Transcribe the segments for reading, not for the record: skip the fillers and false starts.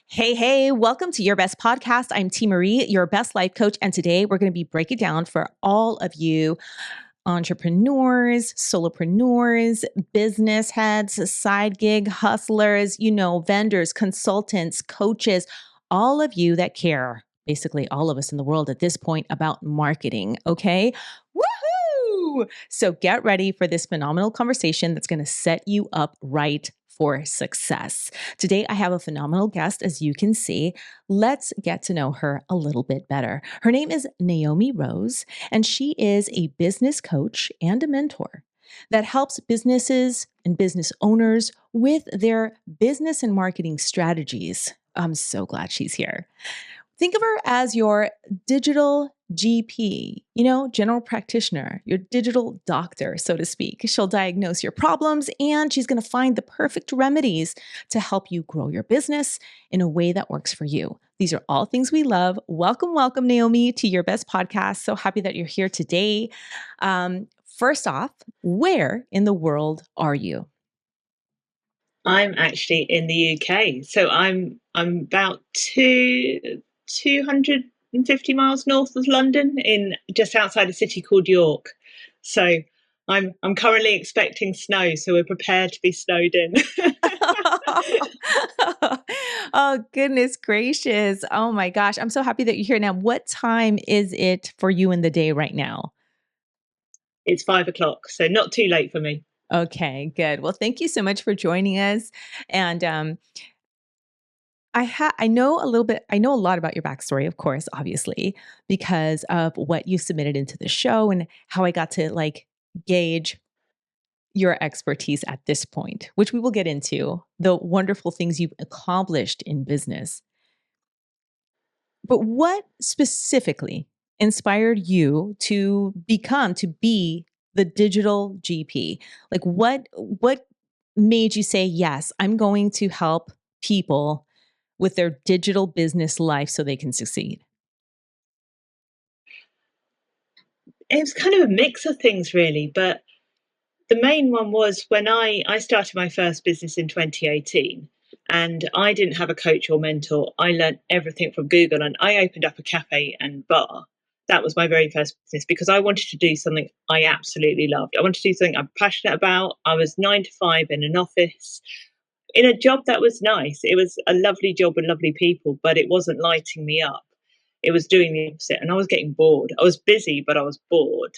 Hey, hey, welcome to Your Best Podcast. I'm Teemaree, your best life coach. And today we're going to be breaking down for all of you entrepreneurs, solopreneurs, business heads, side gig hustlers, vendors, consultants, coaches, all of you that care, basically all of us in the world at this point about marketing. Okay. Woohoo! So get ready for this phenomenal conversation that's going to set you up right for success. Today, I have a phenomenal guest, as you can see. Let's get to know her a little bit better. Her name is Naomi Rose, and she is a business coach and a mentor that helps businesses and business owners with their business and marketing strategies. I'm so glad she's here. Think of her as your digital GP, general practitioner, your digital doctor, so to speak. She'll diagnose your problems and she's going to find the perfect remedies to help you grow your business in a way that works for you. These are all things we love. Welcome, welcome, Naomi, to Your Best Podcast. So happy that you're here today. First off, where in the world are you? I'm actually in the UK, so I'm about 250 miles north of London, in just outside a city called York. So I'm currently expecting snow, so we're prepared to be snowed in. Oh, goodness gracious. Oh my gosh. I'm so happy that you're here. Now, what time is it for you in the day right now? It's 5 o'clock, so not too late for me. Okay, good. Well, thank you so much for joining us. And I know a little bit, I know a lot about your backstory, of course, obviously, because of what you submitted into the show and how I got to gauge your expertise at this point, which we will get into, the wonderful things you've accomplished in business. But what specifically inspired you to be the digital GP? Like what made you say, yes, I'm going to help people with their digital business life so they can succeed? It was kind of a mix of things, really, but the main one was when I started my first business in 2018, and I didn't have a coach or mentor. I learned everything from Google, and I opened up a cafe and bar. That was my very first business because I wanted to do something I absolutely loved. I wanted to do something I'm passionate about. I was 9 to 5 in an office, in a job that was nice. It was a lovely job with lovely people, but it wasn't lighting me up. It was doing the opposite, and I was getting bored. I was busy, but I was bored.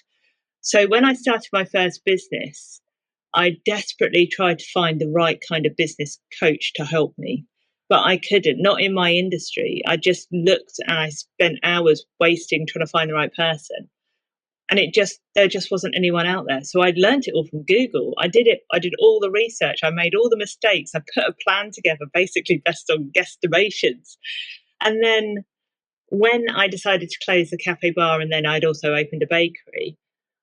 So when I started my first business, I desperately tried to find the right kind of business coach to help me, but I couldn't, not in my industry. I just looked and I spent hours wasting trying to find the right person. And there just wasn't anyone out there. So I'd learned it all from Google. I did all the research. I made all the mistakes. I put a plan together, basically based on guesstimations. And then when I decided to close the cafe bar, and then I'd also opened a bakery,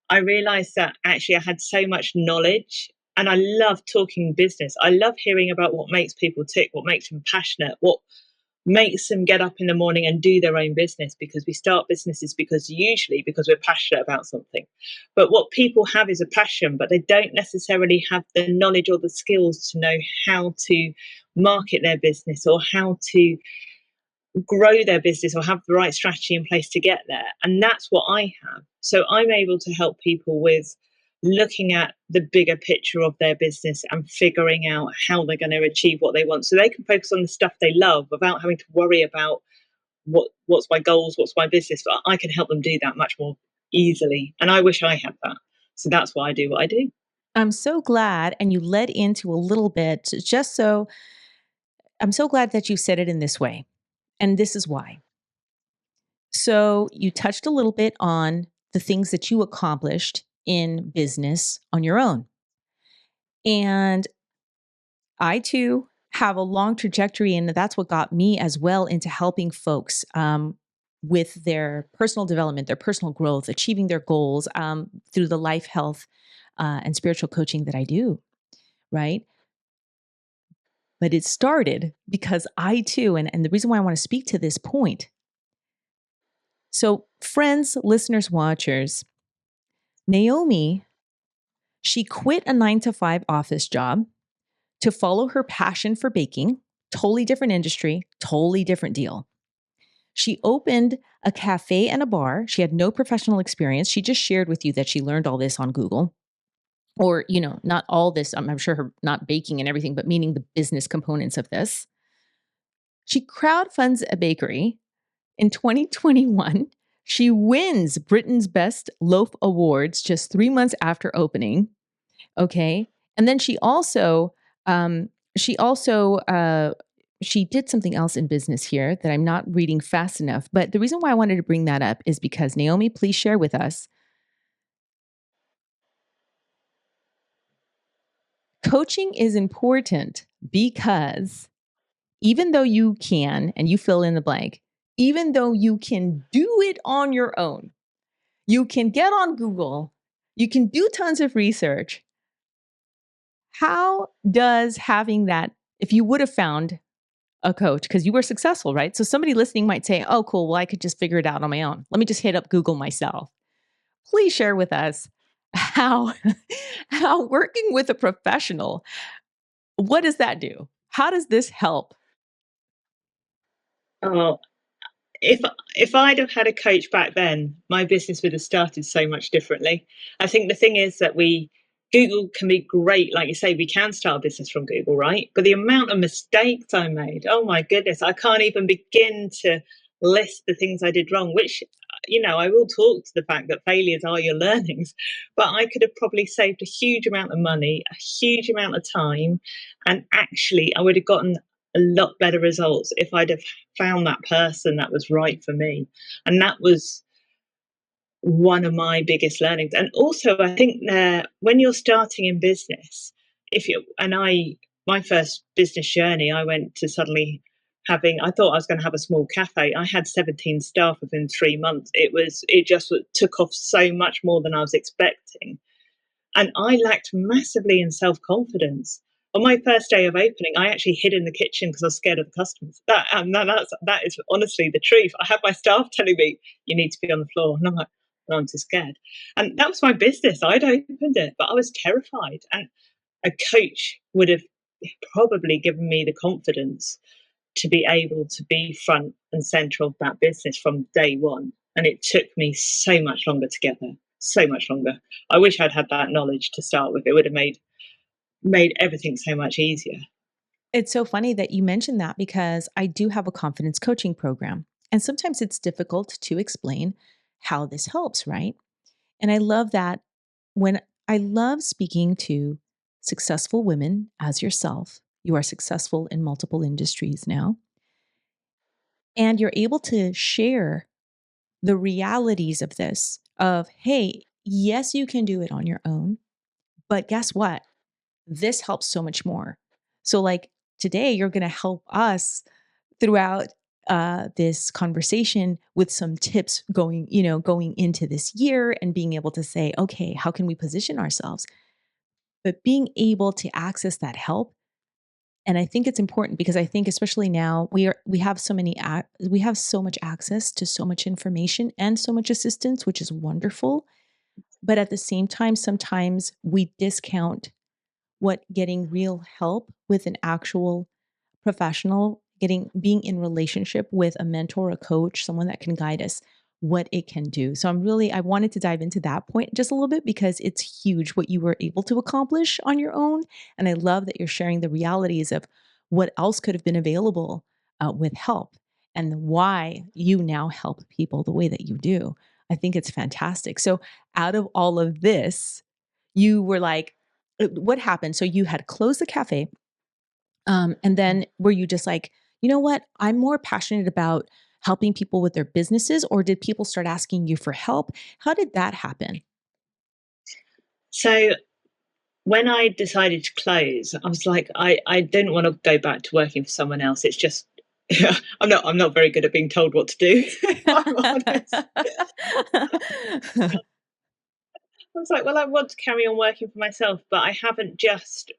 I realized that actually I had so much knowledge, and I love talking business. I love hearing about what makes people tick, what makes them passionate, what makes them get up in the morning and do their own business, because we start businesses usually because we're passionate about something. But what people have is a passion, but they don't necessarily have the knowledge or the skills to know how to market their business, or how to grow their business, or have the right strategy in place to get there. And that's what I have. So I'm able to help people with looking at the bigger picture of their business and figuring out how they're going to achieve what they want, so they can focus on the stuff they love without having to worry about what's my goals, what's my business. But I can help them do that much more easily, and I wish I had that. So that's why I do what I do. I'm so glad, and you led into a little bit, I'm so glad that you said it in this way. And this is why. So you touched a little bit on the things that you accomplished in business on your own. And I too have a long trajectory, and that's what got me as well into helping folks with their personal development, their personal growth, achieving their goals through the life, health, and spiritual coaching that I do, right? But it started because I too, and the reason why I want to speak to this point. So, friends, listeners, watchers, Naomi, she quit a 9 to 5 office job to follow her passion for baking. totally different industry, totally different deal. She opened a cafe and a bar. She had no professional experience. She just shared with you that she learned all this on Google. Or, not all this, I'm sure her not baking and everything, but meaning the business components of this. She crowdfunds a bakery in 2021. She wins Britain's Best Loaf Awards just 3 months after opening. Okay. And then um, she also, she did something else in business here that I'm not reading fast enough. But the reason why I wanted to bring that up is because Naomi, please share with us. Coaching is important because even though you can, and you fill in the blank, even though you can do it on your own, you can get on Google, you can do tons of research. How does having that, if you would have found a coach, because you were successful, right? So somebody listening might say, oh, cool, well, I could just figure it out on my own. Let me just hit up Google myself. Please share with us how, how working with a professional, what does that do? How does this help? Oh, if if I'd have had a coach back then, my business would have started so much differently. I think the thing is that Google can be great, like you say, we can start a business from Google, right? But the amount of mistakes I made, oh my goodness, I can't even begin to list the things I did wrong, which I will talk to the fact that failures are your learnings, but I could have probably saved a huge amount of money, a huge amount of time, and actually I would have gotten a lot better results if I'd have found that person that was right for me. And that was one of my biggest learnings. And also, I think that when you're starting in business, if you and I, my first business journey, I went to suddenly I thought I was going to have a small cafe. I had 17 staff within 3 months. It just took off so much more than I was expecting. And I lacked massively in self confidence. On my first day of opening, I actually hid in the kitchen because I was scared of the customers. That is honestly the truth. I had my staff telling me, "You need to be on the floor," and I'm like, "No, I'm too scared." And that was my business. I'd opened it, but I was terrified. And a coach would have probably given me the confidence to be able to be front and center of that business from day one. And it took me so much longer to get there, so much longer. I wish I'd had that knowledge to start with. It would have made everything so much easier. It's so funny that you mentioned that because I do have a confidence coaching program. And sometimes it's difficult to explain how this helps, right? And I love that when I love speaking to successful women as yourself, you are successful in multiple industries now, and you're able to share the realities of this of, hey, yes, you can do it on your own, but guess what? This helps so much more. So, like today, you're going to help us throughout this conversation with some tips going into this year and being able to say, okay, how can we position ourselves? But being able to access that help. And I think it's important because I think especially now we have we have so much access to so much information and so much assistance, which is wonderful. But at the same time, sometimes we discount what getting real help with an actual professional, being in relationship with a mentor, a coach, someone that can guide us, what it can do. So I wanted to dive into that point just a little bit because it's huge what you were able to accomplish on your own. And I love that you're sharing the realities of what else could have been available with help and why you now help people the way that you do. I think it's fantastic. So out of all of this, you were like, what happened? So you had closed the cafe. And then were you just like, you know what? I'm more passionate about helping people with their businesses, or did people start asking you for help? How did that happen? So when I decided to close, I was like, I didn't want to go back to working for someone else. It's just I'm not very good at being told what to do, if I'm honest. I was like, well, I want to carry on working for myself, but I haven't just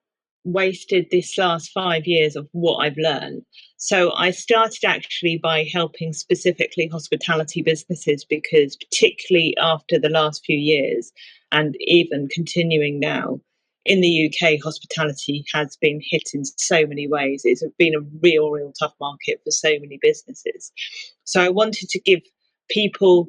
wasted this last 5 years of what I've learned. So I started actually by helping specifically hospitality businesses because, particularly after the last few years, and even continuing now, in the UK, hospitality has been hit in so many ways. It's been a real tough market for so many businesses. So I wanted to give people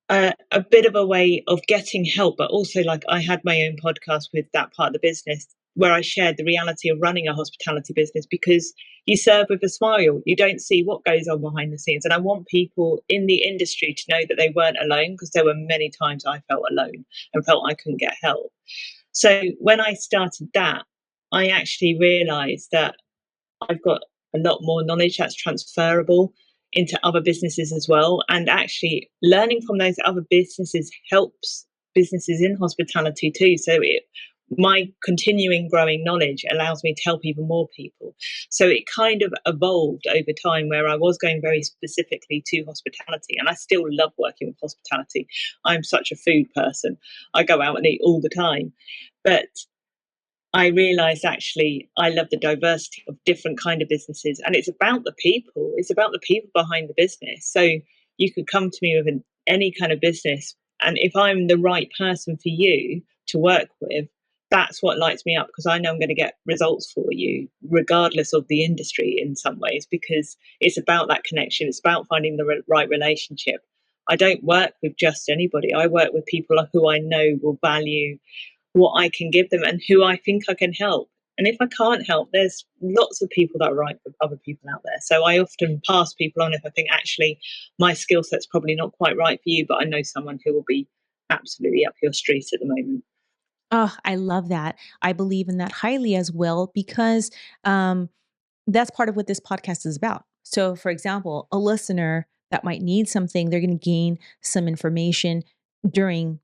a bit of a way of getting help, but also, like, I had my own podcast with that part of the business where I shared the reality of running a hospitality business, because you serve with a smile. You don't see what goes on behind the scenes. And I want people in the industry to know that they weren't alone, because there were many times I felt alone and felt I couldn't get help. So when I started that, I actually realized that I've got a lot more knowledge that's transferable into other businesses as well. And actually, learning from those other businesses helps businesses in hospitality too. So my continuing growing knowledge allows me to help even more people. So it kind of evolved over time, where I was going very specifically to hospitality, and I still love working with hospitality. I'm such a food person. I go out and eat all the time. But I realized actually I love the diversity of different kind of businesses, and it's about the people. It's about the people behind the business. So you could come to me with any kind of business, and if I'm the right person for you to work with, that's what lights me up, because I know I'm going to get results for you regardless of the industry in some ways, because it's about that connection. It's about finding the right relationship. I don't work with just anybody. I work with people who I know will value what I can give them and who I think I can help. And if I can't help, there's lots of people that are right with other people out there. So I often pass people on if I think actually my skill set's probably not quite right for you, but I know someone who will be absolutely up your street at the moment. Oh, I love that. I believe in that highly as well because um, that's part of what this podcast is about. So, for example, a listener that might need something, they're going to gain some information during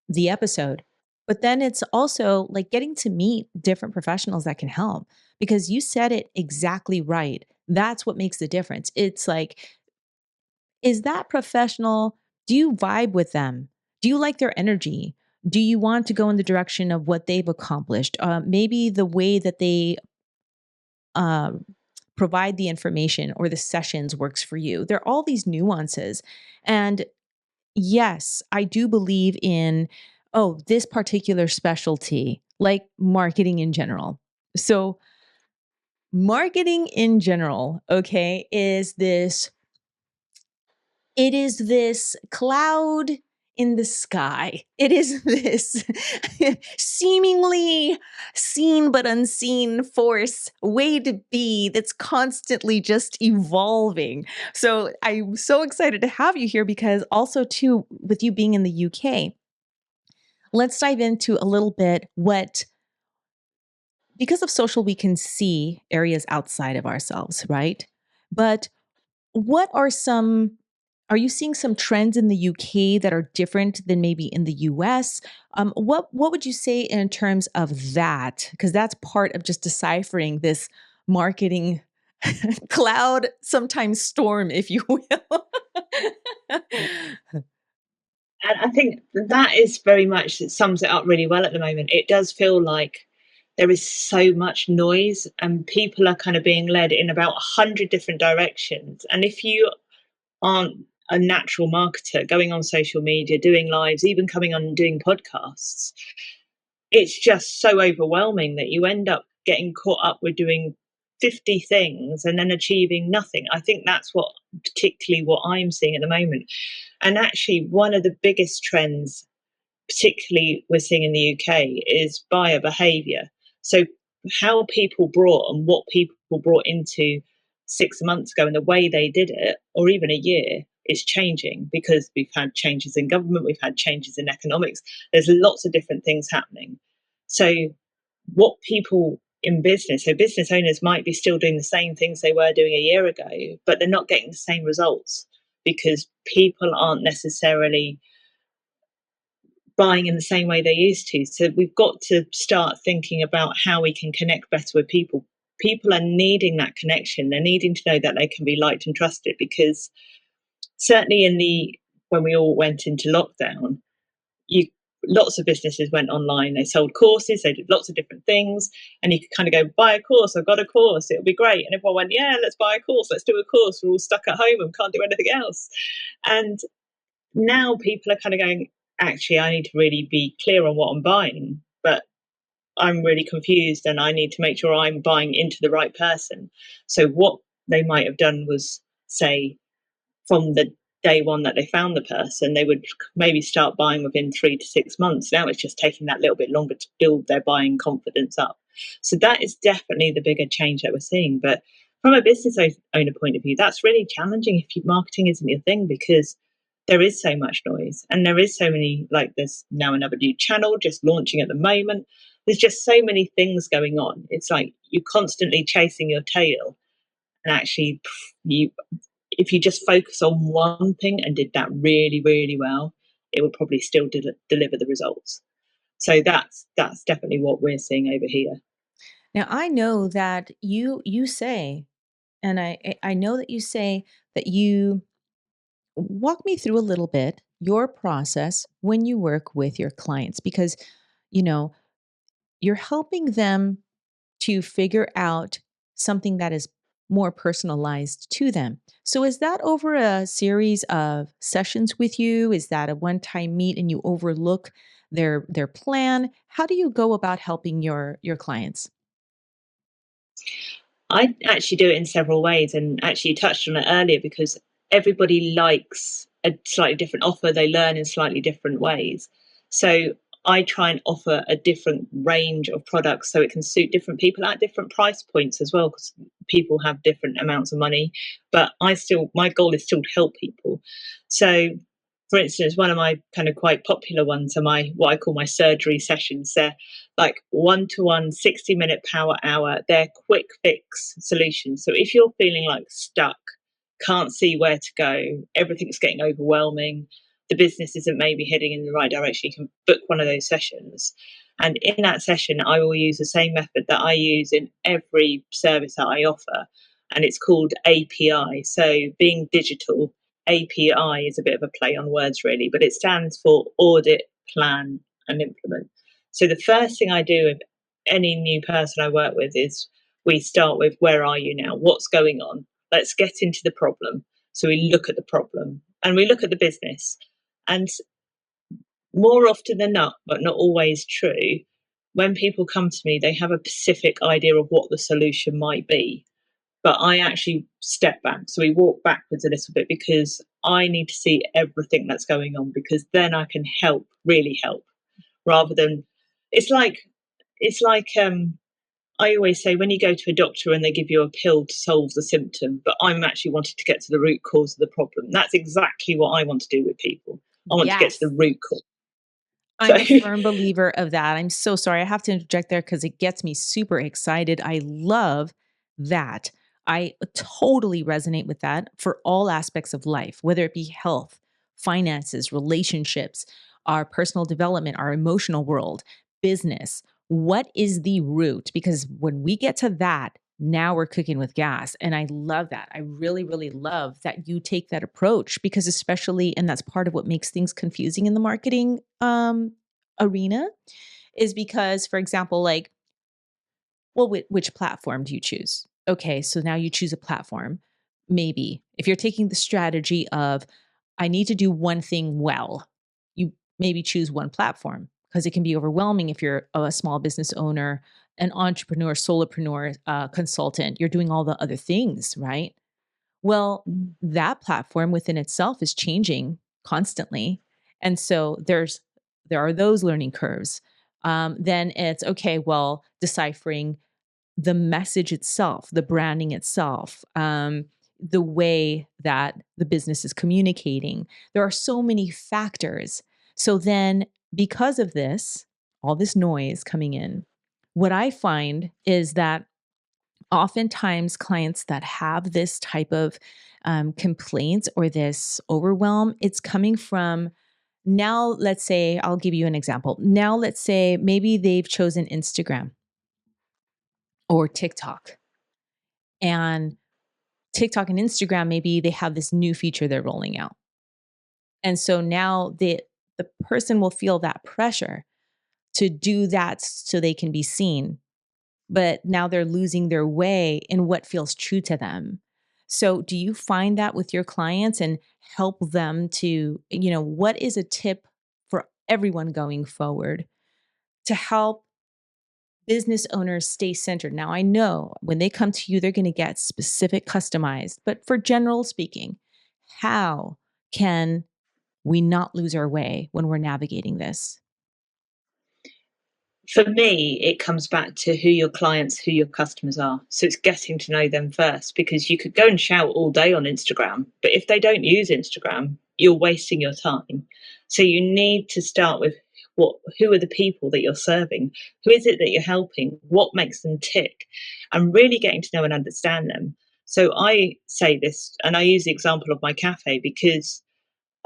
the episode. But then it's also like getting to meet different professionals that can help because you said it exactly right. That's what makes the difference. It's like, is that professional? Do you vibe with them? Do you like their energy? Do you want to go in the direction of what they've accomplished? Maybe the way that they um, provide the information or the sessions works for you. There are all these nuances. And yes, I do believe in, oh, this particular specialty, like marketing in general. So, marketing in general, okay, it is this cloud in the sky. It is this seemingly seen but unseen force, way to be that's constantly just evolving. So I'm so excited to have you here because also too, with you being in the UK, let's dive into a little bit what because of social we can see areas outside of ourselves, right? But what are you seeing some trends in the UK that are different than maybe in the US? What would you say in terms of that? Because that's part of just deciphering this marketing cloud, sometimes storm, if you will. And I think that is very much, it sums it up really well at the moment. It does feel like there is so much noise and people are kind of being led in about 100 different directions. And if you aren't a natural marketer going on social media, doing lives, even coming on and doing podcasts, it's just so overwhelming that you end up getting caught up with doing 50 things and then achieving nothing. I think that's what particularly what I'm seeing at the moment. And actually, one of the biggest trends, particularly we're seeing in the UK, is buyer behaviour. So how people brought and what people brought into 6 months ago and the way they did it, or even a year, is changing because we've had changes in government, we've had changes in economics. There's lots of different things happening. So what people in business, so business owners might be still doing the same things they were doing a year ago, but they're not getting the same results because people aren't necessarily buying in the same way they used to. So we've got to start thinking about how we can connect better with people. People are needing that connection. They're needing to know that they can be liked and trusted, because certainly when we all went into lockdown, you lots of businesses went online. They sold courses, they did lots of different things, and you could kind of go, buy a course, I've got a course, it'll be great. And everyone went, yeah, let's buy a course, let's do a course. We're all stuck at home and can't do anything else. And now people are kind of going, actually, I need to really be clear on what I'm buying. But I'm really confused and I need to make sure I'm buying into the right person. So what they might have done was say from the day one that they found the person, they would maybe start buying within 3 to 6 months. Now it's just taking that little bit longer to build their buying confidence up. So that is definitely the bigger change that we're seeing. But from a business owner point of view, that's really challenging if marketing isn't your thing, because there is so much noise and there is so many, like there's now another new channel just launching at the moment. There's just so many things going on. It's like you're constantly chasing your tail, and actually you if you just focus on one thing and did that really, really well, it would probably still deliver the results. So that's definitely what we're seeing over here. Now I know that you say, and I know that you say that you walk me through a little bit your process when you work with your clients because you know you're helping them to figure out something that is more personalized to them. So is that over a series of sessions with you? Is that a one-time meet and you overlook their plan? How do you go about helping your clients? I actually do it in several ways, and actually you touched on it earlier, because everybody likes a slightly different offer. They learn in slightly different ways. So I try and offer a different range of products so it can suit different people at different price points as well, because people have different amounts of money. But my goal is still to help people. So for instance, one of my kind of quite popular ones are my what I call my surgery sessions. They're like 1-to-1 60-minute power hour. They're quick fix solutions. So if you're feeling like stuck, can't see where to go, everything's getting overwhelming, the business isn't maybe heading in the right direction, you can book one of those sessions. And in that session, I will use the same method that I use in every service that I offer. And it's called API. So being digital, API is a bit of a play on words, really, but it stands for audit, plan, and implement. So the first thing I do with any new person I work with is we start with, where are you now? What's going on? Let's get into the problem. So we look at the problem and we look at the business. And more often than not, but not always true, when people come to me, they have a specific idea of what the solution might be. But I actually step back. So we walk backwards a little bit, because I need to see everything that's going on, because then I can help, really help, rather than it's like I always say, when you go to a doctor and they give you a pill to solve the symptom, but I'm actually wanting to get to the root cause of the problem. That's exactly what I want to do with people. I want to get to Yes. the root cause. So I'm a firm believer of that. I'm so sorry. I have to interject there because it gets me super excited. I love that. I totally resonate with that for all aspects of life, whether it be health, finances, relationships, our personal development, our emotional world, business. What is the root? Because when we get to that, now we're cooking with gas. And I love that. I really, really love that you take that approach because, especially, and that's part of what makes things confusing in the marketing arena, is because, for example, like, well, which platform do you choose? Okay, so now you choose a platform. Maybe if you're taking the strategy of, I need to do one thing well, you maybe choose one platform because it can be overwhelming if you're a small business owner, an entrepreneur, solopreneur, consultant. You're doing all the other things, right? Well, that platform within itself is changing constantly. And so there are those learning curves. Then it's okay, well, deciphering the message itself, the branding itself, the way that the business is communicating. There are so many factors. So then, because of this, all this noise coming in, what I find is that oftentimes clients that have this type of complaints or this overwhelm, it's coming from, now let's say, I'll give you an example. Now let's say maybe they've chosen Instagram or TikTok, and TikTok and Instagram, maybe they have this new feature they're rolling out. And so now the person will feel that pressure to do that so they can be seen, but now they're losing their way in what feels true to them. So, do you find that with your clients and help them to, what is a tip for everyone going forward to help business owners stay centered? Now, I know when they come to you, they're going to get specific, customized, but for general speaking, how can we not lose our way when we're navigating this? For me, it comes back to who your clients, who your customers are. So it's getting to know them first, because you could go and shout all day on Instagram, but if they don't use Instagram, you're wasting your time. So you need to start with who are the people that you're serving? Who is it that you're helping? What makes them tick? And really getting to know and understand them. So I say this, and I use the example of my cafe because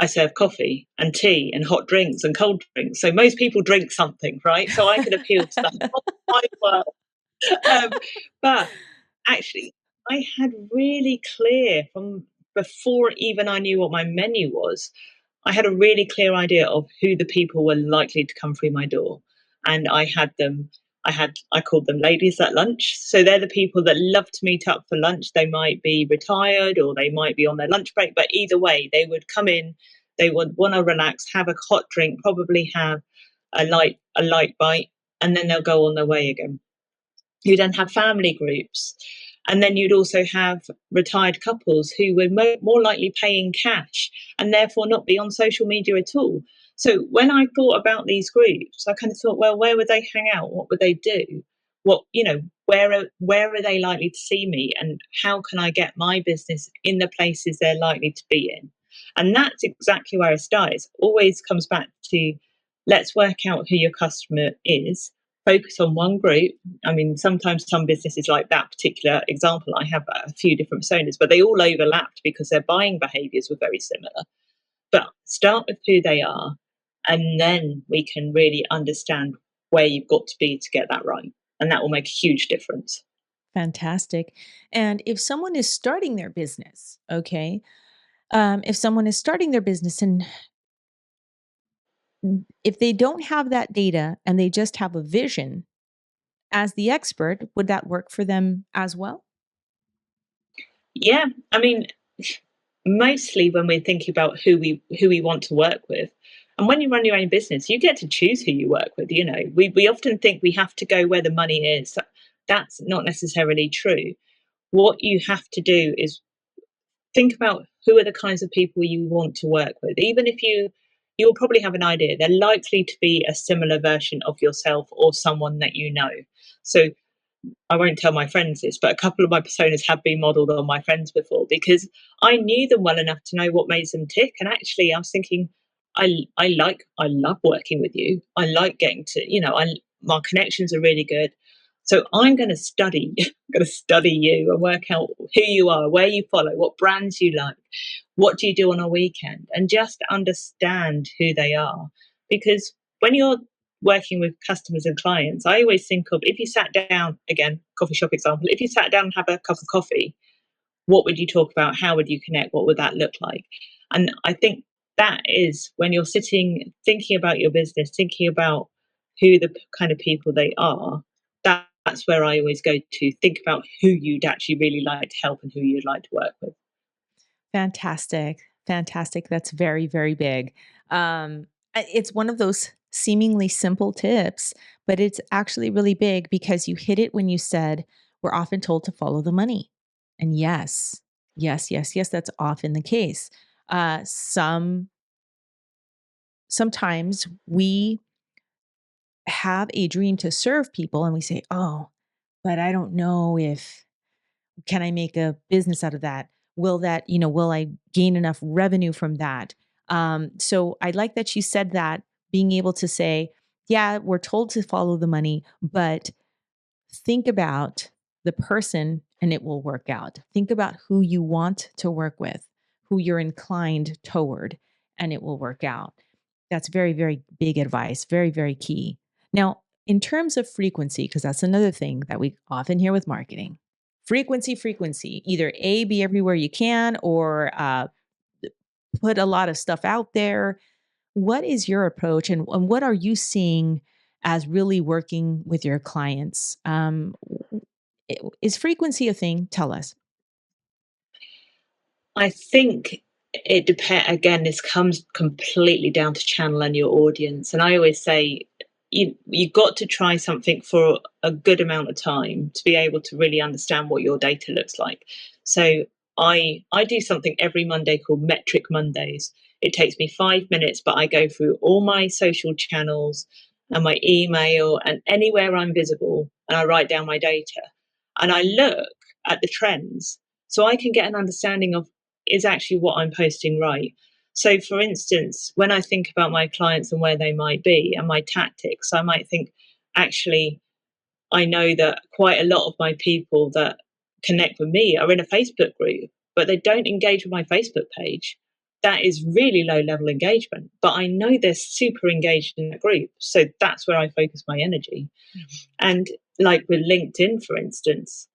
I serve coffee and tea and hot drinks and cold drinks. So most people drink something, right? So I can appeal to the whole wide world. But actually, I had really clear from before even I knew what my menu was, I had a really clear idea of who the people were likely to come through my door. And I called them ladies at lunch. So they're the people that love to meet up for lunch. They might be retired or they might be on their lunch break, but either way, they would come in, they would want to relax, have a hot drink, probably have a light bite, and then they'll go on their way again. You then have family groups. And then you'd also have retired couples who were more likely paying cash and therefore not be on social media at all. So when I thought about these groups, I kind of thought, well, where would they hang out? What would they do? Where are they likely to see me? And how can I get my business in the places they're likely to be in? And that's exactly where I started. It always comes back to, let's work out who your customer is, focus on one group. I mean, sometimes some businesses, like that particular example, I have a few different personas, but they all overlapped because their buying behaviors were very similar. But start with who they are, and then we can really understand where you've got to be to get that right. And that will make a huge difference. Fantastic. And if someone is starting their business, okay, if someone is starting their business and if they don't have that data and they just have a vision as the expert, would that work for them as well? Yeah, I mean, mostly when we're thinking about who we want to work with. And when you run your own business, you get to choose who you work with. We often think we have to go where the money is. That's not necessarily true. What you have to do is think about who are the kinds of people you want to work with. Even if you'll probably have an idea, they're likely to be a similar version of yourself or someone that you know. So I won't tell my friends this, but a couple of my personas have been modeled on my friends before, because I knew them well enough to know what made them tick. And actually, I was thinking, I love working with you. I like getting to, my connections are really good. So I'm going to study, I'm going to study you and work out who you are, where you follow, what brands you like, what do you do on a weekend, and just understand who they are. Because when you're working with customers and clients, I always think of, if you sat down, again, coffee shop example, if you sat down and have a cup of coffee, what would you talk about? How would you connect? What would that look like? And I think that is when you're sitting, thinking about your business, thinking about who the kind of people they are, that's where I always go to think about who you'd actually really like to help and who you'd like to work with. Fantastic. Fantastic. That's very, very big. It's one of those seemingly simple tips, but it's actually really big because you hit it when you said we're often told to follow the money. And yes, yes, yes, yes, that's often the case. Sometimes we have a dream to serve people and we say, oh, but I don't know if can I make a business out of that? Will I gain enough revenue from that? So I like that you said that, being able to say, yeah, we're told to follow the money, but think about the person and it will work out. Think about who you want to work with, who you're inclined toward, and it will work out. That's very, very big advice, very, very key. Now, in terms of frequency, because that's another thing that we often hear with marketing, frequency, either A, be everywhere you can, or put a lot of stuff out there. What is your approach, and what are you seeing as really working with your clients? Is frequency a thing? Tell us. I think it depends. Again, this comes completely down to channel and your audience. And I always say, you got to try something for a good amount of time to be able to really understand what your data looks like. So I do something every Monday called Metric Mondays. It takes me 5 minutes, but I go through all my social channels and my email and anywhere I'm visible, and I write down my data. And I look at the trends so I can get an understanding of, is actually what I'm posting right? So, for instance, when I think about my clients and where they might be and my tactics, I might think, actually, I know that quite a lot of my people that connect with me are in a Facebook group, but they don't engage with my Facebook page. That is really low level engagement, but I know they're super engaged in the group. So that's where I focus my energy. And like with LinkedIn, for instance,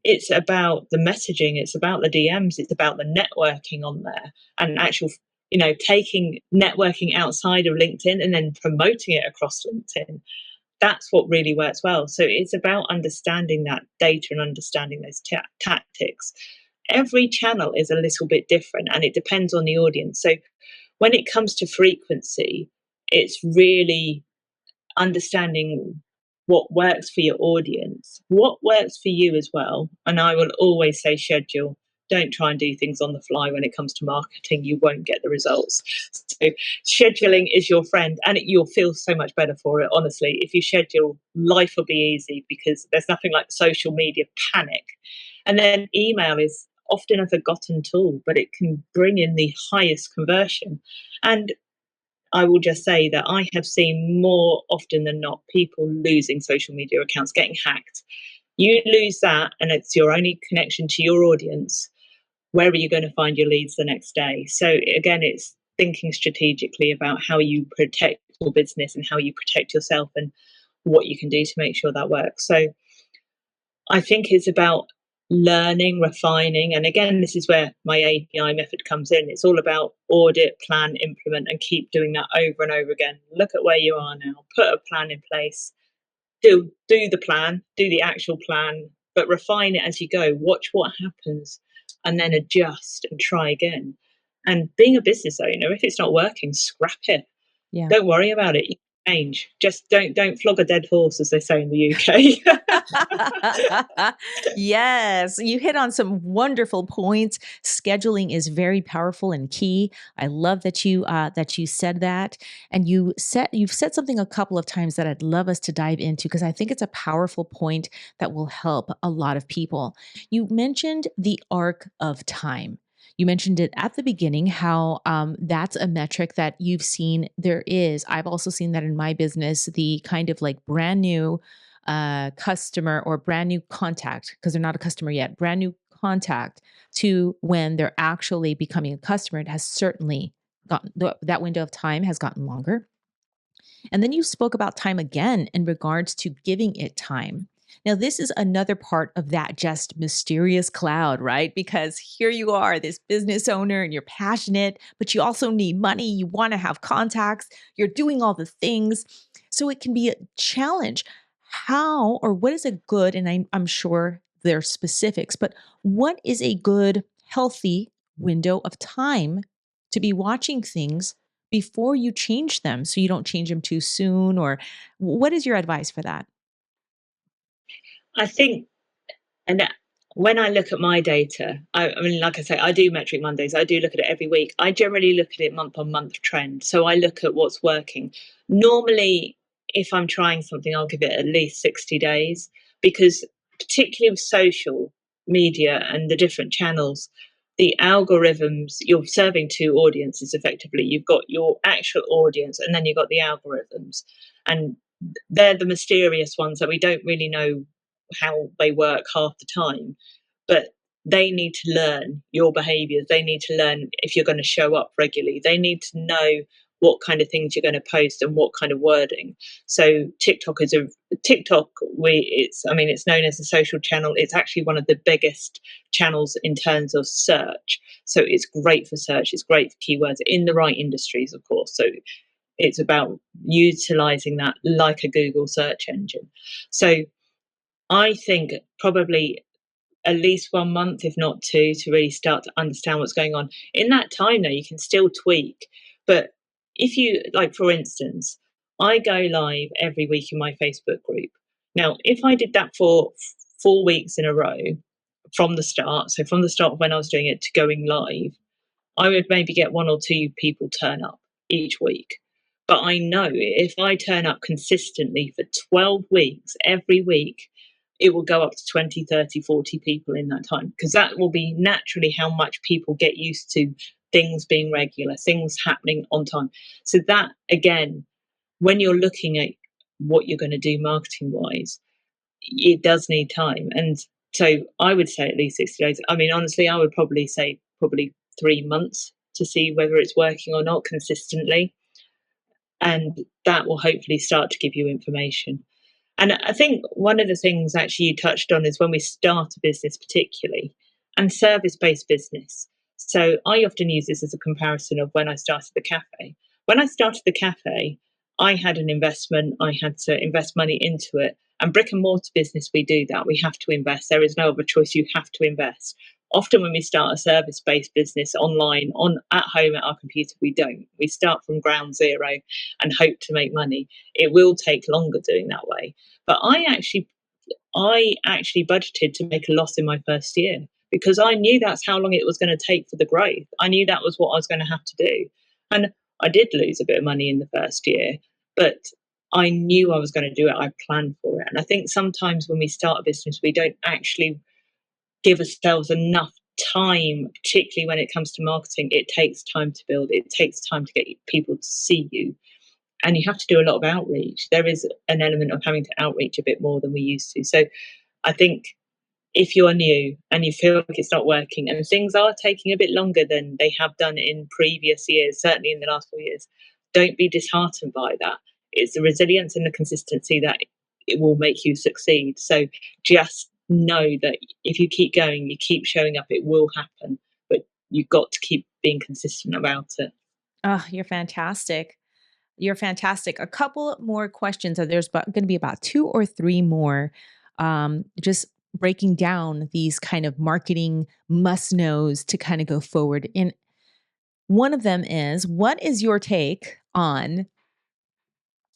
it's about the messaging, it's about the DMs, it's about the networking on there and actual, taking networking outside of LinkedIn and then promoting it across LinkedIn. That's what really works well. So it's about understanding that data and understanding those tactics. Every channel is a little bit different and it depends on the audience. So when it comes to frequency, it's really understanding what works for your audience, what works for you as well. And I will always say schedule. Don't try and do things on the fly when it comes to marketing. You won't get the results. So scheduling is your friend and you'll feel so much better for it. Honestly, if you schedule, life will be easy because there's nothing like social media panic. And then email is often a forgotten tool, but it can bring in the highest conversion. And I will just say that I have seen more often than not people losing social media accounts, getting hacked. You lose that, and it's your only connection to your audience. Where are you going to find your leads the next day? So, again, it's thinking strategically about how you protect your business and how you protect yourself and what you can do to make sure that works. So, I think it's about learning, refining. And again, this is where my API method comes in. It's all about audit, plan, implement, and keep doing that over and over again. Look at where you are now, put a plan in place, do the plan, do the actual plan, but refine it as you go. Watch what happens and then adjust and try again. And being a business owner, if it's not working, scrap it. Yeah. Don't worry about it. You change. Just don't flog a dead horse, as they say in the UK. Yes, you hit on some wonderful points. Scheduling is very powerful and key. I love that you said that, and you've said something a couple of times that I'd love us to dive into because I think it's a powerful point that will help a lot of people. You mentioned the arc of time. You mentioned it at the beginning, how that's a metric that you've seen there is. I've also seen that in my business, the kind of like brand new customer or brand new contact, because they're not a customer yet, brand new contact to when they're actually becoming a customer, it has certainly gotten that window of time has gotten longer. And then you spoke about time again in regards to giving it time. Now, this is another part of that just mysterious cloud, right? Because here you are, this business owner, and you're passionate, but you also need money. You want to have contacts. You're doing all the things. So it can be a challenge. How or what is a good, and I'm sure there are specifics, but what is a good, healthy window of time to be watching things before you change them so you don't change them too soon? Or what is your advice for that? I think, and when I look at my data, I mean, like I say, I do Metric Mondays. I do look at it every week. I generally look at it month on month trend. So I look at what's working. Normally, if I'm trying something, I'll give it at least 60 days because, particularly with social media and the different channels, the algorithms, you're serving two audiences effectively. You've got your actual audience and then you've got the algorithms. And they're the mysterious ones that we don't really know how they work half the time, but they need to learn your behaviors. They need to learn if you're going to show up regularly. They need to know what kind of things you're going to post and what kind of wording. So TikTok. It's known as a social channel. It's actually one of the biggest channels in terms of search. So it's great for search. It's great for keywords in the right industries, of course. So it's about utilizing that like a Google search engine. So I think probably at least 1 month, if not two, to really start to understand what's going on. In that time, though, you can still tweak. But if you, like, for instance, I go live every week in my Facebook group. Now, if I did that for 4 weeks in a row from the start, so from the start when I was doing it to going live, I would maybe get one or two people turn up each week. But I know if I turn up consistently for 12 weeks, every week, it will go up to 20, 30, 40 people in that time, because that will be naturally how much people get used to things being regular, things happening on time. So that, again, when you're looking at what you're going to do marketing wise, it does need time. And so I would say at least 60 days. I mean, honestly, I would probably say probably 3 months to see whether it's working or not consistently. And that will hopefully start to give you information. And I think one of the things actually you touched on is when we start a business, particularly, and service based business. So I often use this as a comparison of when I started the cafe. When I started the cafe, I had an investment, I had to invest money into it. And brick and mortar business, we do that. We have to invest. There is no other choice. You have to invest. Often when we start a service based business online, on at home at our computer, we don't. We start from ground zero and hope to make money. It will take longer doing that way. But I actually budgeted to make a loss in my first year because I knew that's how long it was going to take for the growth. I knew that was what I was going to have to do. And I did lose a bit of money in the first year, but I knew I was going to do it. I planned for it. And I think sometimes when we start a business, we don't actually give ourselves enough time, particularly when it comes to marketing. It takes time to build, it takes time to get people to see you, and you have to do a lot of outreach. There is an element of having to outreach a bit more than we used to. So I think if you're new and you feel like it's not working and things are taking a bit longer than they have done in previous years, certainly in the last 4 years, don't be disheartened by that. It's the resilience and the consistency that it will make you succeed. So just know that if you keep going, you keep showing up, it will happen. But you've got to keep being consistent about it. Oh, you're fantastic. You're fantastic. A couple more questions. There's going to be about two or three more. Just breaking down these kind of marketing must knows to kind of go forward. And one of them is, what is your take on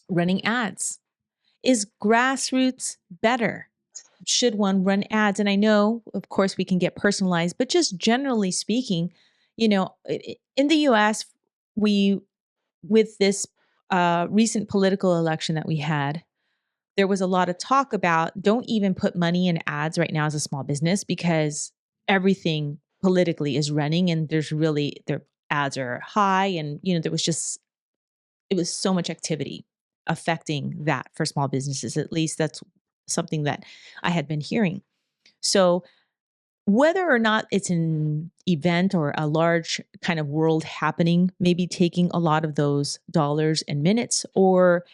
running ads? Is grassroots better? Should one run ads? And I know, of course, we can get personalized, but just generally speaking, in the US, we, with this recent political election that we had, there was a lot of talk about don't even put money in ads right now as a small business because everything politically is running and their ads are high. And, it was so much activity affecting that for small businesses. At least that's something that I had been hearing. So, whether or not it's an event or a large kind of world happening, maybe taking a lot of those dollars and minutes, or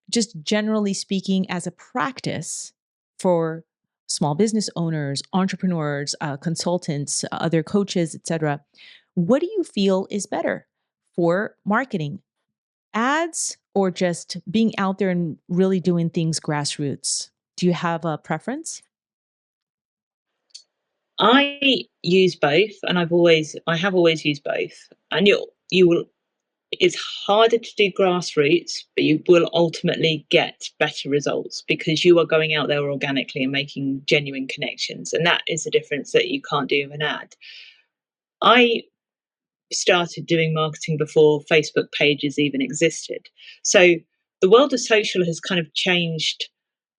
just generally speaking, as a practice for small business owners, entrepreneurs, consultants, other coaches, etc., what do you feel is better for marketing? Ads or just being out there and really doing things grassroots? Do you have a preference? I use both, and I have always used both. And you will. It's harder to do grassroots, but you will ultimately get better results because you are going out there organically and making genuine connections, and that is the difference that you can't do with an ad. I started doing marketing before Facebook pages even existed, so the world of social has kind of changed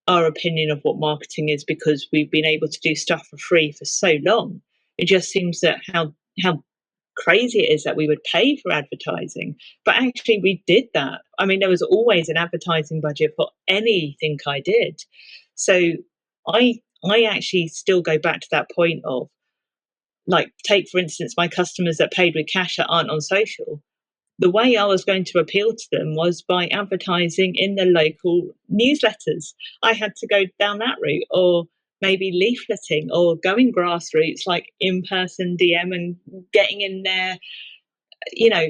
our opinion of what marketing is because we've been able to do stuff for free for so long. It just seems that how crazy it is that we would pay for advertising. But actually we did that. I mean, there was always an advertising budget for anything I did. So I actually still go back to that point of, like, take for instance my customers that paid with cash that aren't on social. The way I was going to appeal to them was by advertising in the local newsletters. I had to go down that route, or maybe leafleting, or going grassroots, like in person DM and getting in there, you know,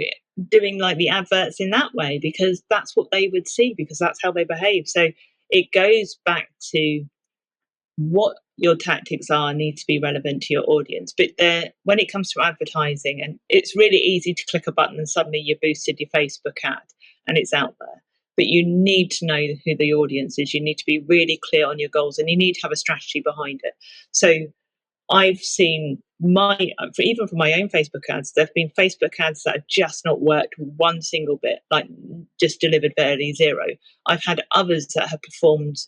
doing like the adverts in that way, because that's what they would see, because that's how they behave. So it goes back to what your tactics are need to be relevant to your audience. But when it comes to advertising, and it's really easy to click a button and suddenly you boosted your Facebook ad and it's out there. but you need to know who the audience is. You need to be really clear on your goals, and you need to have a strategy behind it. So I've seen even from my own Facebook ads, there have been Facebook ads that have just not worked one single bit, like just delivered barely zero. I've had others that have performed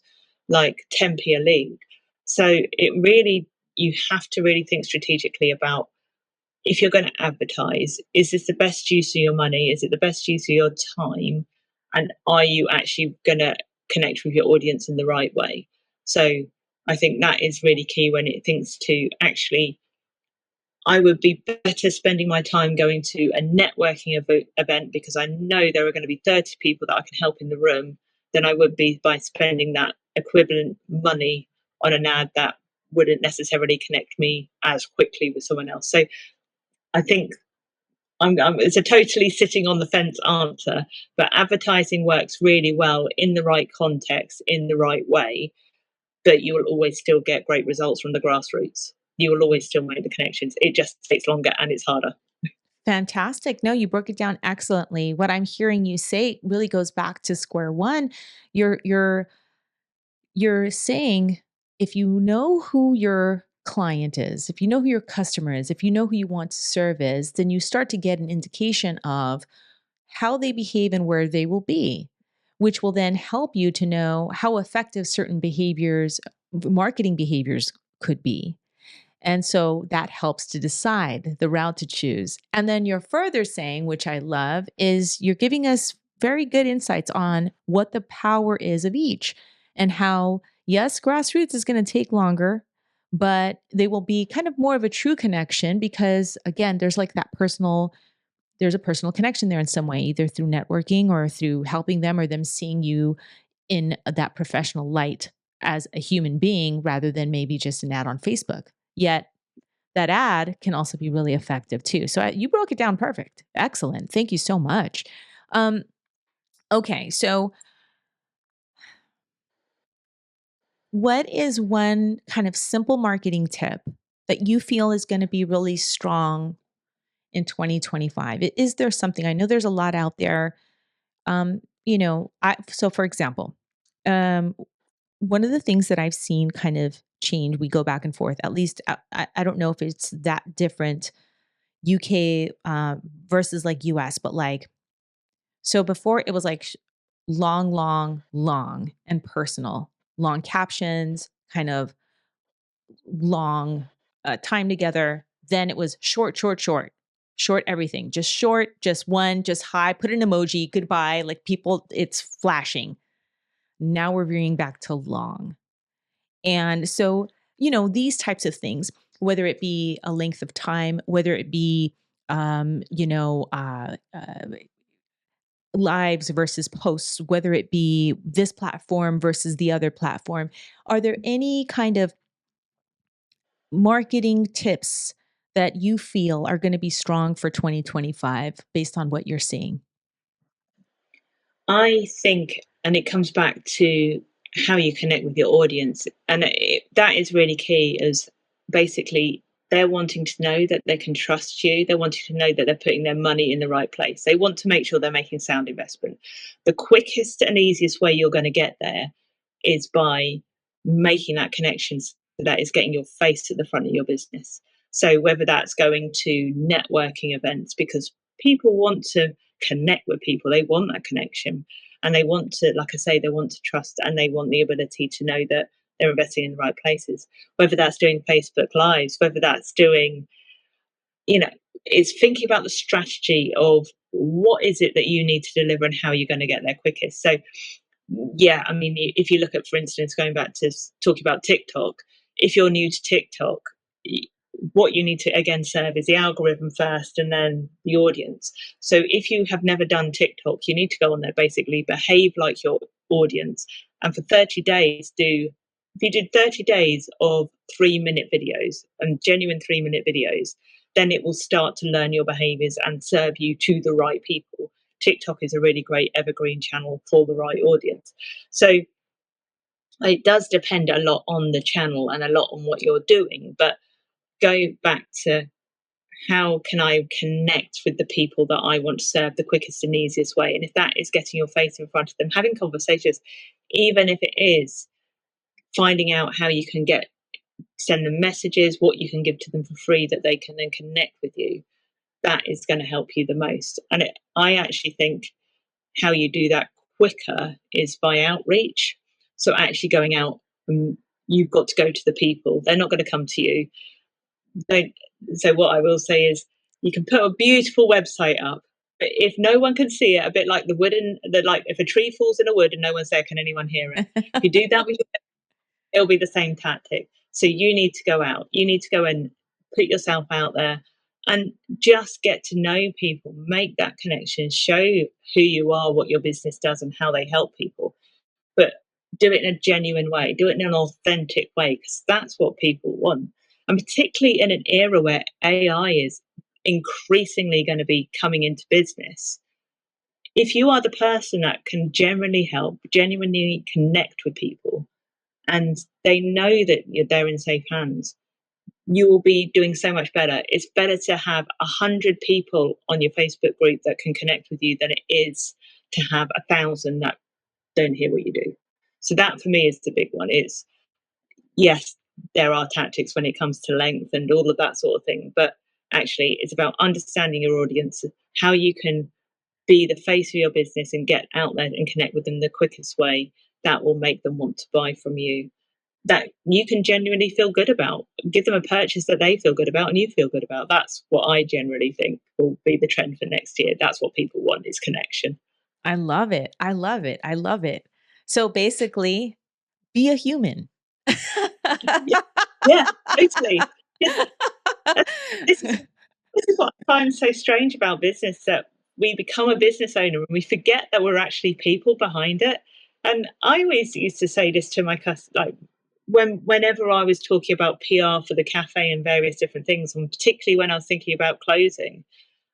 like 10p a lead. So it really, you have to really think strategically about, if you're going to advertise, is this the best use of your money? Is it the best use of your time? And are you actually going to connect with your audience in the right way? So I think that is really key when it thinks to actually, I would be better spending my time going to a networking event because I know there are going to be 30 people that I can help in the room than I would be by spending that equivalent money on an ad that wouldn't necessarily connect me as quickly with someone else. So I think it's a totally sitting on the fence answer, but advertising works really well in the right context, in the right way, but you will always still get great results from the grassroots. You will always still make the connections. It just takes longer and it's harder. Fantastic. No, you broke it down excellently. What I'm hearing you say really goes back to square one. You're saying, if you know who your client is, if you know who your customer is, if you know who you want to serve is, then you start to get an indication of how they behave and where they will be, which will then help you to know how effective certain behaviors, marketing behaviors could be. And so that helps to decide the route to choose. And then you're further saying, which I love, is you're giving us very good insights on what the power is of each and how, yes, grassroots is going to take longer, but they will be kind of more of a true connection because, again, there's like that there's a personal connection there in some way, either through networking or through helping them or them seeing you in that professional light as a human being rather than maybe just an ad on Facebook. Yet that ad can also be really effective too. So you broke it down perfect. Excellent. Thank you so much. Um, okay, so what is one kind of simple marketing tip that you feel is going to be really strong in 2025? Is there something? I know there's a lot out there. So for example, um, one of the things that I've seen kind of change, we go back and forth. At least I don't know if it's that different UK versus like US, but like, so before it was like long, long, long and personal, long captions, kind of long time together. Then it was short, short, short, short everything, just short, just one, just hi, put an emoji, goodbye. Like people, it's flashing. Now we're veering back to long. And so, these types of things, whether it be a length of time, whether it be, um, you know, uh, uh, lives versus posts, whether it be this platform versus the other platform, are there any kind of marketing tips that you feel are going to be strong for 2025 based on what you're seeing? I think, and it comes back to how you connect with your audience, and that is really key. As basically, they're wanting to know that they can trust you. They're wanting to know that they're putting their money in the right place. They want to make sure they're making sound investment. The quickest and easiest way you're going to get there is by making that connection. So that is getting your face at the front of your business. So whether that's going to networking events, because people want to connect with people, they want that connection, and they want to, like I say, they want to trust, and they want the ability to know that they're investing in the right places. Whether that's doing Facebook lives, whether that's doing, you know, it's thinking about the strategy of what is it that you need to deliver and how you're going to get there quickest. So yeah, I mean, if you look at, for instance, going back to talking about TikTok, if you're new to TikTok, what you need to again serve is the algorithm first and then the audience. So if you have never done TikTok, you need to go on there, basically behave like your audience, and for 30 days if you did 30 days of 3-minute videos and genuine 3-minute videos, then it will start to learn your behaviors and serve you to the right people. TikTok is a really great evergreen channel for the right audience. So it does depend a lot on the channel and a lot on what you're doing. But go back to how can I connect with the people that I want to serve the quickest and easiest way? And if that is getting your face in front of them, having conversations, even if it is finding out how you can send them messages, what you can give to them for free that they can then connect with you, that is going to help you the most. And I actually think how you do that quicker is by outreach. So actually going out, you've got to go to the people. They're not going to come to you. Don't. So what I will say is, you can put a beautiful website up, but if no one can see it, a bit like like if a tree falls in a wood and no one's there, can anyone hear it? If you do that with it'll be the same tactic. So you need to go out. You need to go and put yourself out there and just get to know people, make that connection, show who you are, what your business does, and how they help people. But do it in a genuine way, do it in an authentic way, because that's what people want. And particularly in an era where AI is increasingly going to be coming into business, if you are the person that can generally help, genuinely connect with people, and they know that they're in safe hands, you will be doing so much better. It's better to have 100 people on your Facebook group that can connect with you than it is to have 1,000 that don't hear what you do. So that for me is the big one. It's, yes, there are tactics when it comes to length and all of that sort of thing, but actually it's about understanding your audience, how you can be the face of your business and get out there and connect with them the quickest way that will make them want to buy from you, that you can genuinely feel good about. Give them a purchase that they feel good about and you feel good about. That's what I generally think will be the trend for next year. That's what people want, is connection. I love it. I love it. I love it. So basically, be a human. Yeah, yeah, totally. Yeah, this is this is what I find so strange about business, that we become a business owner and we forget that we're actually people behind it. And I always used to say this to my customers, like whenever I was talking about PR for the cafe and various different things, and particularly when I was thinking about closing,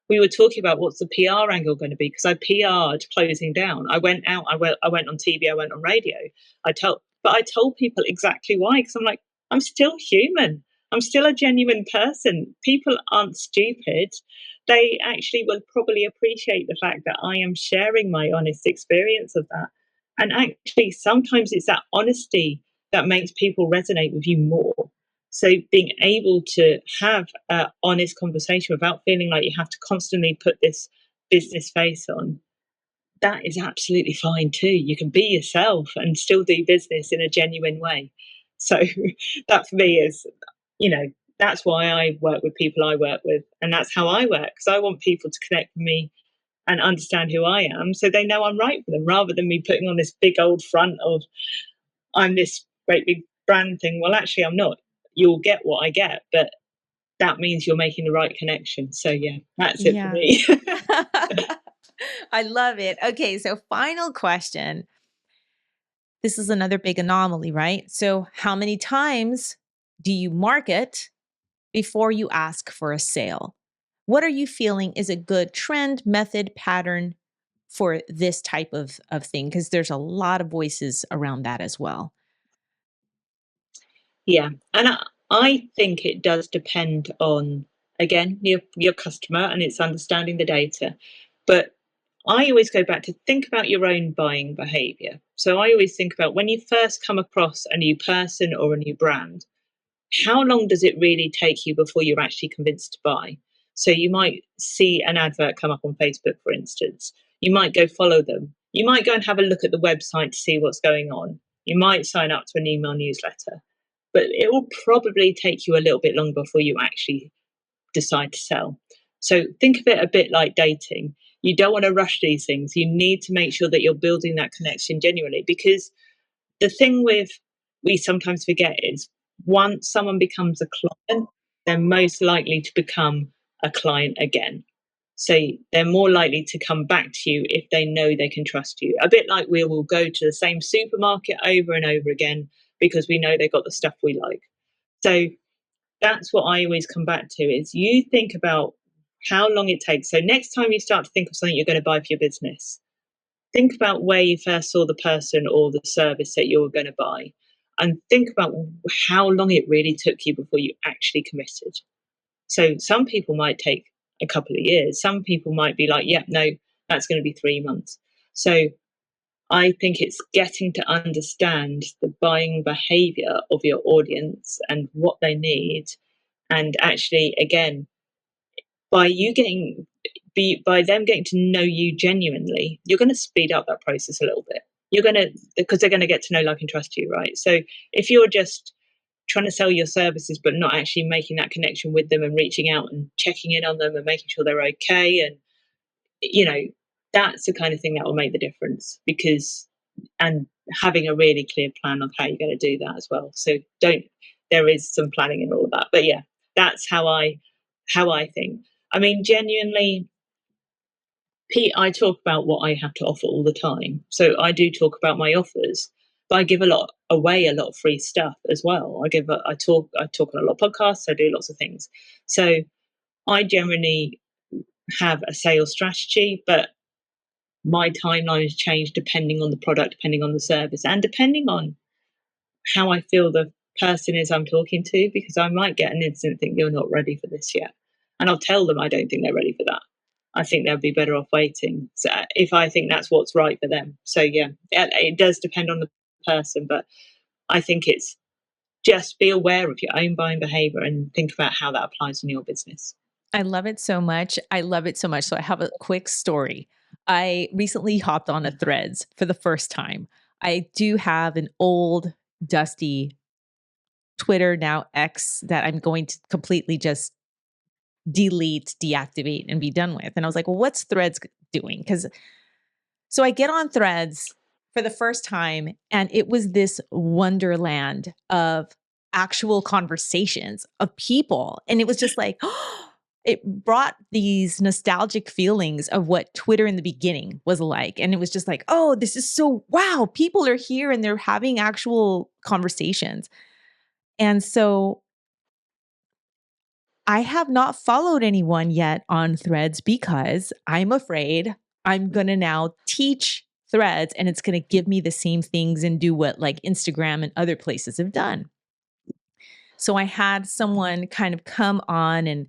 we were talking about what's the PR angle going to be, because I PR'd closing down. I went out, I went on TV, I went on radio. I told people exactly why, because I'm like, I'm still human. I'm still a genuine person. People aren't stupid. They actually will probably appreciate the fact that I am sharing my honest experience of that. And actually, sometimes it's that honesty that makes people resonate with you more. So being able to have an honest conversation without feeling like you have to constantly put this business face on, that is absolutely fine too. You can be yourself and still do business in a genuine way. So that for me is, you know, that's why I work with people I work with, and that's how I work, because I want people to connect with me and understand who I am, so they know I'm right for them, rather than me putting on this big old front of I'm this great big brand thing. Well, actually, I'm not. You'll get what I get, but that means you're making the right connection. So yeah, that's it for Yeah. me. I love it. Okay, so final question. This is another big anomaly, right? So, how many times do you market before you ask for a sale? What are you feeling is a good trend, method, pattern for this type of thing? Because there's a lot of voices around that as well. Yeah, and I think it does depend on, again, your customer, and it's understanding the data. But I always go back to think about your own buying behavior. So I always think about when you first come across a new person or a new brand, how long does it really take you before you're actually convinced to buy? So you might see an advert come up on Facebook, for instance. You might go follow them. You might go and have a look at the website to see what's going on. You might sign up to an email newsletter, but it will probably take you a little bit longer before you actually decide to sell. So think of it a bit like dating. You don't want to rush these things. You need to make sure that you're building that connection genuinely, because the thing with we sometimes forget is, once someone becomes a client, they're most likely to become a client again. So they're more likely to come back to you if they know they can trust you. A bit like we will go to the same supermarket over and over again because we know they've got the stuff we like. So that's what I always come back to, is you think about how long it takes. So next time you start to think of something you're going to buy for your business, think about where you first saw the person or the service that you were going to buy, and think about how long it really took you before you actually committed. So some people might take a couple of years. Some people might be like, yeah, no, that's going to be 3 months. So I think it's getting to understand the buying behavior of your audience and what they need. And actually, again, by you getting by them getting to know you genuinely, you're going to speed up that process a little bit. You're going to, because they're going to get to know, like, and trust you, right? So if you're just trying to sell your services but not actually making that connection with them and reaching out and checking in on them and making sure they're okay, and you know, that's the kind of thing that will make the difference. Because and having a really clear plan of how you're going to do that as well. So don't there is some planning in all of that. But yeah, that's how I think. I mean, genuinely, Pete, I talk about what I have to offer all the time. So I do talk about my offers, but I give a lot away, a lot of free stuff as well. I talk on a lot of podcasts. I do lots of things. So I generally have a sales strategy, but my timeline has changed depending on the product, depending on the service, and depending on how I feel the person is I'm talking to, because I might get an instant think you're not ready for this yet. And I'll tell them I don't think they're ready for that. I think they'll be better off waiting. So if I think that's what's right for them. So yeah, it does depend on the person, but I think it's just be aware of your own buying behavior and think about how that applies in your business. I love it so much. I love it so much. So I have a quick story. I recently hopped on a Threads for the first time. I do have an old, dusty Twitter, now X, that I'm going to completely just delete, deactivate, and be done with. And I was like, well, what's Threads doing? So I get on Threads for the first time, and it was this wonderland of actual conversations of people. And it was just like, it brought these nostalgic feelings of what Twitter in the beginning was like. And it was just like, oh, this is so wow, people are here and they're having actual conversations. And so I have not followed anyone yet on Threads because I'm afraid I'm going to now teach Threads and it's going to give me the same things and do what like Instagram and other places have done. So I had someone kind of come on and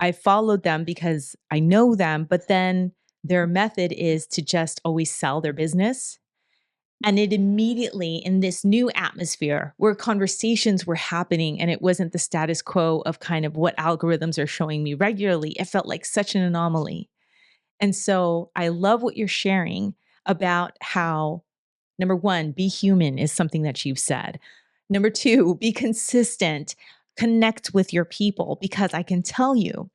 I followed them because I know them, but then their method is to just always sell their business. And it immediately, in this new atmosphere where conversations were happening and it wasn't the status quo of kind of what algorithms are showing me regularly, it felt like such an anomaly. And so I love what you're sharing about how, number one, be human is something that you've said. Number two, be consistent, connect with your people, because I can tell you,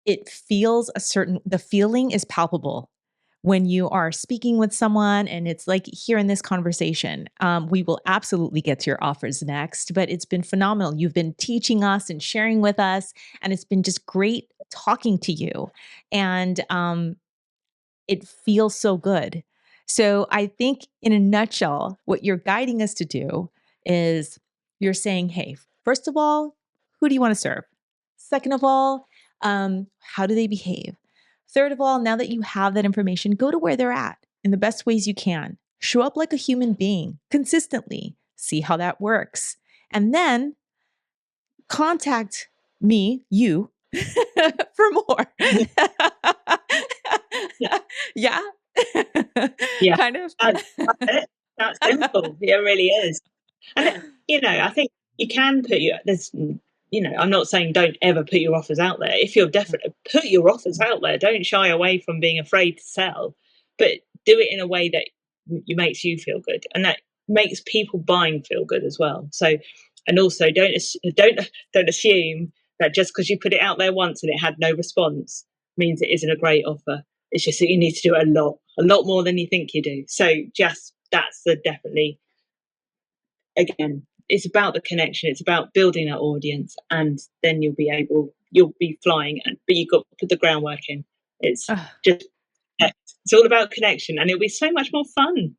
it feels the feeling is palpable when you are speaking with someone and it's like here in this conversation. We will absolutely get to your offers next, but it's been phenomenal. You've been teaching us and sharing with us, and it's been just great talking to you. And it feels so good. So I think in a nutshell, what you're guiding us to do is you're saying, hey, first of all, who do you want to serve? Second of all, how do they behave? Third of all, now that you have that information, go to where they're at in the best ways you can. Show up like a human being consistently, see how that works. And then contact me, you, for more. Yeah. Yeah. Yeah. Kind of. That's it. That's simple. It really is. And I think you can I'm not saying don't ever put your offers out there. If you're definitely put your offers out there, don't shy away from being afraid to sell, but do it in a way that makes you feel good and that makes people buying feel good as well. So, and also don't assume that just because you put it out there once and it had no response means it isn't a great offer. It's just that you need to do it a lot more than you think you do. So just that's the definitely, again, it's about the connection, it's about building that audience, and then you'll be flying, but you've got to put the groundwork in. It's Ugh, just it's all about connection, and it'll be so much more fun.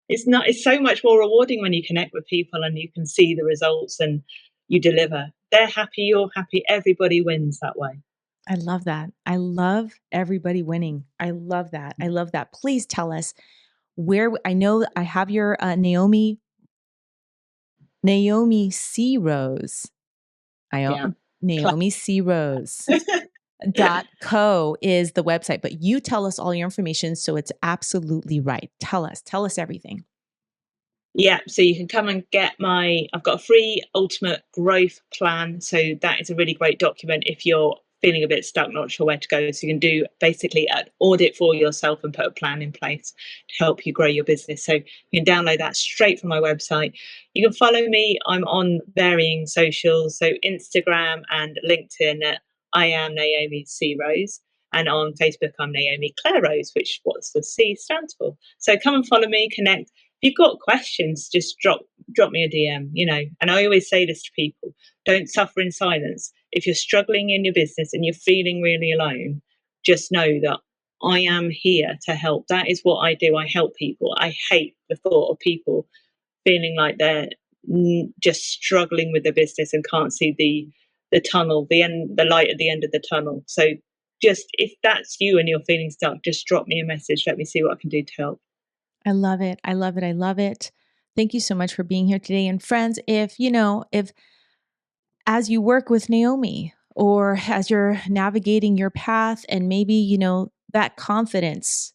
It's so much more rewarding when you connect with people and you can see the results and you deliver. They're happy, you're happy, everybody wins that way. I love that. I love everybody winning. I love that. I love that. Please tell us where I know I have your Naomi C. Rose. Yeah. Naomi C. Rose. .co is the website, but you tell us all your information, so it's absolutely right. Tell us everything. Yeah, so you can come and get I've got a free ultimate growth plan. So that is a really great document if you're feeling a bit stuck, not sure where to go. So you can do basically an audit for yourself and put a plan in place to help you grow your business. So you can download that straight from my website. You can follow me. I'm on varying socials, so Instagram and LinkedIn at I am Naomi C. Rose. And on Facebook, I'm Naomi Claire Rose, which what's the C stands for. So come and follow me, connect. If you've got questions, just drop me a DM, And I always say this to people, don't suffer in silence. If you're struggling in your business and you're feeling really alone, just know that I am here to help. That is what I do. I help people. I hate the thought of people feeling like they're just struggling with their business and can't see the tunnel, the light at the end of the tunnel. So just if that's you and you're feeling stuck, just drop me a message. Let me see what I can do to help. I love it. I love it. I love it. Thank you so much for being here today. And friends, if as you work with Naomi or as you're navigating your path and maybe, that confidence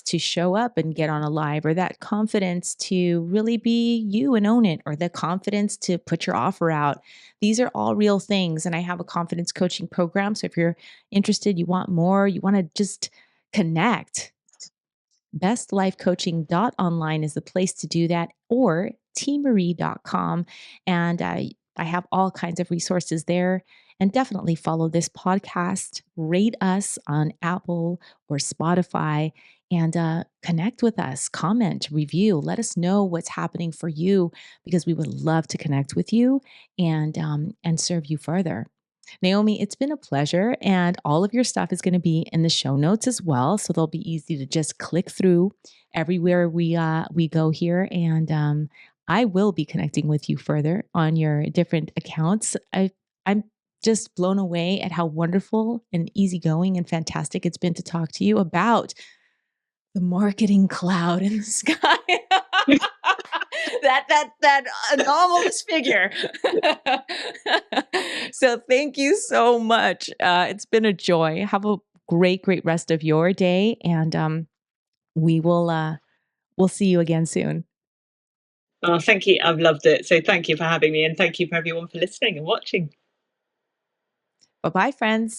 to show up and get on a live, or that confidence to really be you and own it, or the confidence to put your offer out. These are all real things. And I have a confidence coaching program. So if you're interested, you want more, you want to just connect, bestlifecoaching.online is the place to do that, or teemaree.com. And I have all kinds of resources there. And definitely follow this podcast, rate us on Apple or Spotify, and connect with us, comment, review, let us know what's happening for you, because we would love to connect with you and serve you further. Naomi, it's been a pleasure. And all of your stuff is going to be in the show notes as well. So they'll be easy to just click through everywhere we go here. And I will be connecting with you further on your different accounts. I'm just blown away at how wonderful and easygoing and fantastic it's been to talk to you about the marketing cloud in the sky. that anomalous figure. So thank you so much. It's been a joy. Have a great rest of your day, and we'll see you again soon. Oh, thank you. I've loved it. So thank you for having me, and thank you for everyone for listening and watching. Bye-bye, friends.